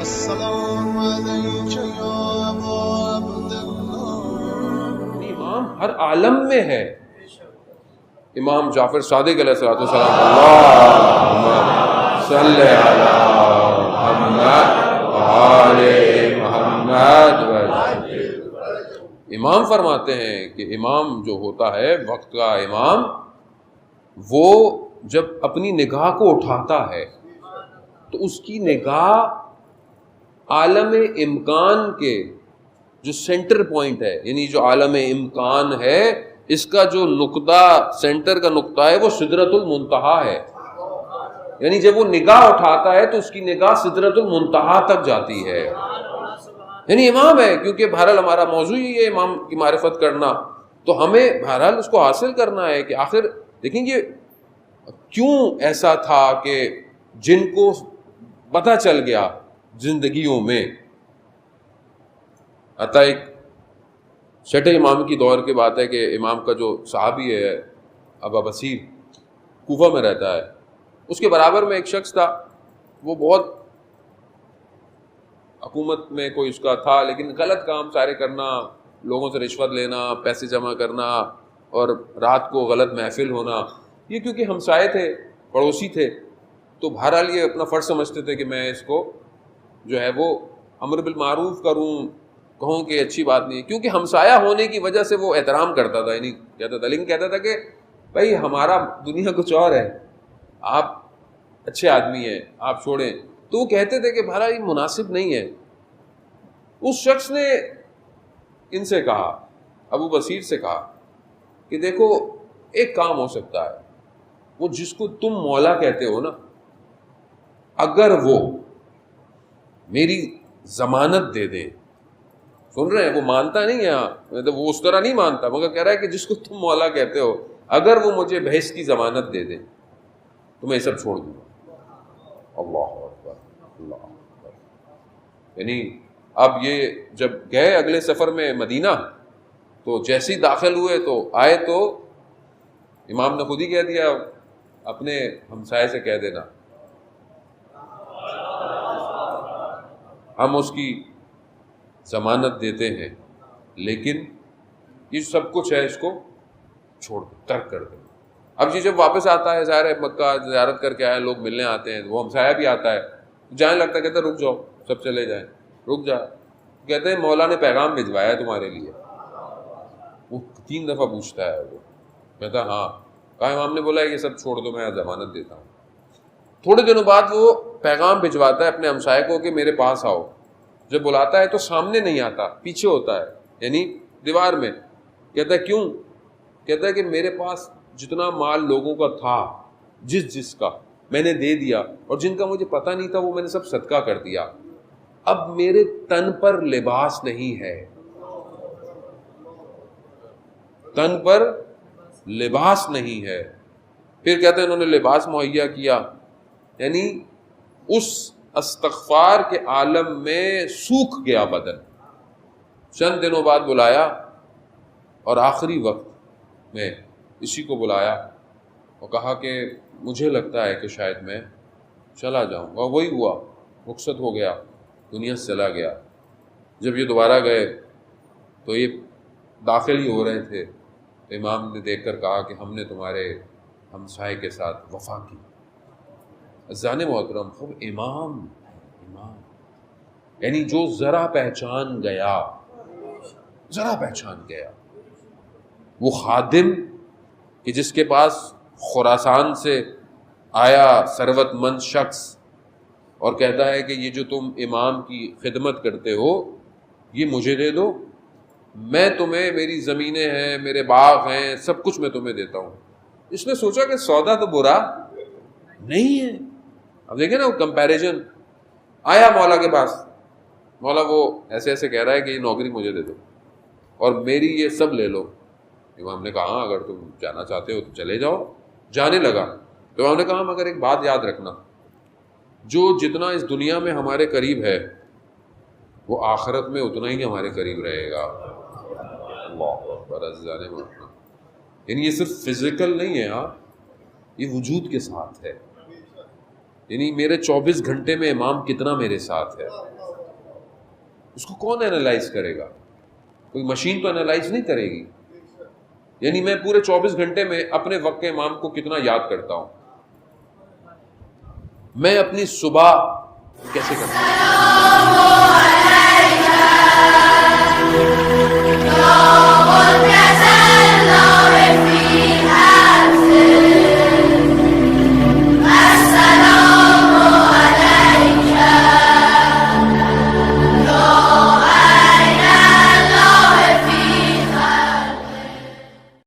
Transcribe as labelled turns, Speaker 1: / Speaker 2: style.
Speaker 1: السلام علیک یا ابا عبداللہ.
Speaker 2: امام ہر عالم میں ہے. امام جعفر صادق علیہ الصلوۃ والسلام اللہم صلی علی محمد وآل محمد. امام فرماتے ہیں کہ امام جو ہوتا ہے وقت کا امام، وہ جب اپنی نگاہ کو اٹھاتا ہے تو اس کی نگاہ عالم امکان کے جو سینٹر پوائنٹ ہے، یعنی جو عالم امکان ہے اس کا جو نقطہ، سینٹر کا نقطہ ہے وہ سدرۃ المنتہا ہے. یعنی جب وہ نگاہ اٹھاتا ہے تو اس کی نگاہ سدرۃ المنتہا تک جاتی ہے. یعنی امام ہے، کیونکہ بہرحال ہمارا موضوع ہی ہے امام کی معرفت کرنا، تو ہمیں بہرحال اس کو حاصل کرنا ہے کہ آخر دیکھیں گے کیوں ایسا تھا کہ جن کو پتہ چل گیا زندگیوں میں. آتا ایک چھٹے امام کی دور کی بات ہے کہ امام کا جو صحابی ہے ابا بصیر، کوفہ میں رہتا ہے، اس کے برابر میں ایک شخص تھا، وہ بہت حکومت میں کوئی اس کا تھا، لیکن غلط کام سارے کرنا، لوگوں سے رشوت لینا، پیسے جمع کرنا اور رات کو غلط محفل ہونا. یہ کیونکہ ہمسائے تھے، پڑوسی تھے، تو بہرحال یہ اپنا فرض سمجھتے تھے کہ میں اس کو جو ہے وہ امر بالمعروف کروں، کہوں کہ اچھی بات نہیں ہے، کیونکہ ہمسایہ ہونے کی وجہ سے وہ احترام کرتا تھا، یعنی کہتا تھا، لیکن کہتا تھا کہ بھائی ہمارا دنیا کچھ اور ہے، آپ اچھے آدمی ہیں، آپ چھوڑیں. تو وہ کہتے تھے کہ بھائی یہ مناسب نہیں ہے. اس شخص نے ان سے کہا، ابو بصیر سے کہا کہ دیکھو ایک کام ہو سکتا ہے، وہ جس کو تم مولا کہتے ہو نا، اگر وہ میری ضمانت دے دے، سن رہے ہیں، وہ مانتا نہیں ہے، وہ اس طرح نہیں مانتا، مگر کہہ رہا ہے کہ جس کو تم مولا کہتے ہو اگر وہ مجھے بھینس کی ضمانت دے دے تو میں یہ سب چھوڑ دوں گا. اللہ اکبر، اللہ اکبر. یعنی اب یہ جب گئے اگلے سفر میں مدینہ، تو جیسے ہی داخل ہوئے تو آئے تو امام نے خود ہی کہہ دیا اپنے ہمسائے سے کہہ دینا ہم اس کی ضمانت دیتے ہیں، لیکن یہ سب کچھ ہے اس کو چھوڑ دو، ترک کر دو. اب یہ جب واپس آتا ہے، ظاہر ہے مکہ زیارت کر کے آئے، لوگ ملنے آتے ہیں، وہ ہمسایہ بھی آتا ہے، جانے لگتا ہے، کہتا ہے رک جاؤ، سب چلے جائیں. رک جا، کہتے ہیں مولا نے پیغام بھجوایا ہے تمہارے لیے. وہ 3 دفعہ پوچھتا ہے، وہ کہتا ہے ہاں. کہا امام نے بولا ہے یہ سب چھوڑ دو، میں ضمانت دیتا ہوں. تھوڑے دنوں بعد وہ پیغام بھجواتا ہے اپنے ہمسائے کو کہ میرے پاس آؤ. جب بلاتا ہے تو سامنے نہیں آتا، پیچھے ہوتا ہے، یعنی دیوار میں. کہتا ہے کیوں؟ کہتا ہے کہ میرے پاس جتنا مال لوگوں کا تھا، جس کا میں نے دے دیا، اور جن کا مجھے پتہ نہیں تھا وہ میں نے سب صدقہ کر دیا. اب میرے تن پر لباس نہیں ہے، تن پر لباس نہیں ہے. پھر کہتے ہیں انہوں نے لباس مہیا کیا، یعنی اس استغفار کے عالم میں سوکھ گیا بدن. چند دنوں بعد بلایا اور آخری وقت میں اسی کو بلایا اور کہا کہ مجھے لگتا ہے کہ شاید میں چلا جاؤں گا. وہی ہوا، رخصت ہو گیا، دنیا سے چلا گیا. جب یہ دوبارہ گئے تو یہ داخل ہی ہو رہے تھے، تو امام نے دیکھ کر کہا کہ ہم نے تمہارے ہمسائے کے ساتھ وفا کی. عزیزان محترم، خوب امام یعنی جو ذرا پہچان گیا، وہ خادم کہ جس کے پاس خراسان سے آیا ثروت مند شخص اور کہتا ہے کہ یہ جو تم امام کی خدمت کرتے ہو یہ مجھے دے دو، میں تمہیں، میری زمینیں ہیں، میرے باغ ہیں، سب کچھ میں تمہیں دیتا ہوں. اس نے سوچا کہ سودا تو برا نہیں ہے. اب دیکھیں نا وہ کمپیریزن. آیا مولا کے پاس، مولا وہ ایسے ایسے کہہ رہا ہے کہ یہ نوکری مجھے دے دو اور میری یہ سب لے لو. امام نے کہا ہاں اگر تم جانا چاہتے ہو تو چلے جاؤ. جانے لگا تو امام نے کہا مگر ایک بات یاد رکھنا، جو جتنا اس دنیا میں ہمارے قریب ہے وہ آخرت میں اتنا ہی ہمارے قریب رہے گا. اللہ اکبر. عزیزان محترم، یعنی یہ صرف فزیکل نہیں ہے، ہاں یہ وجود کے ساتھ ہے. یعنی میرے 24 گھنٹے میں امام کتنا میرے ساتھ ہے، اس کو کون انالائز کرے گا؟ کوئی مشین تو انالائز نہیں کرے گی. یعنی میں پورے 24 گھنٹے میں اپنے وقت کے امام کو کتنا یاد کرتا ہوں، میں اپنی صبح کیسے کرتا ہوں.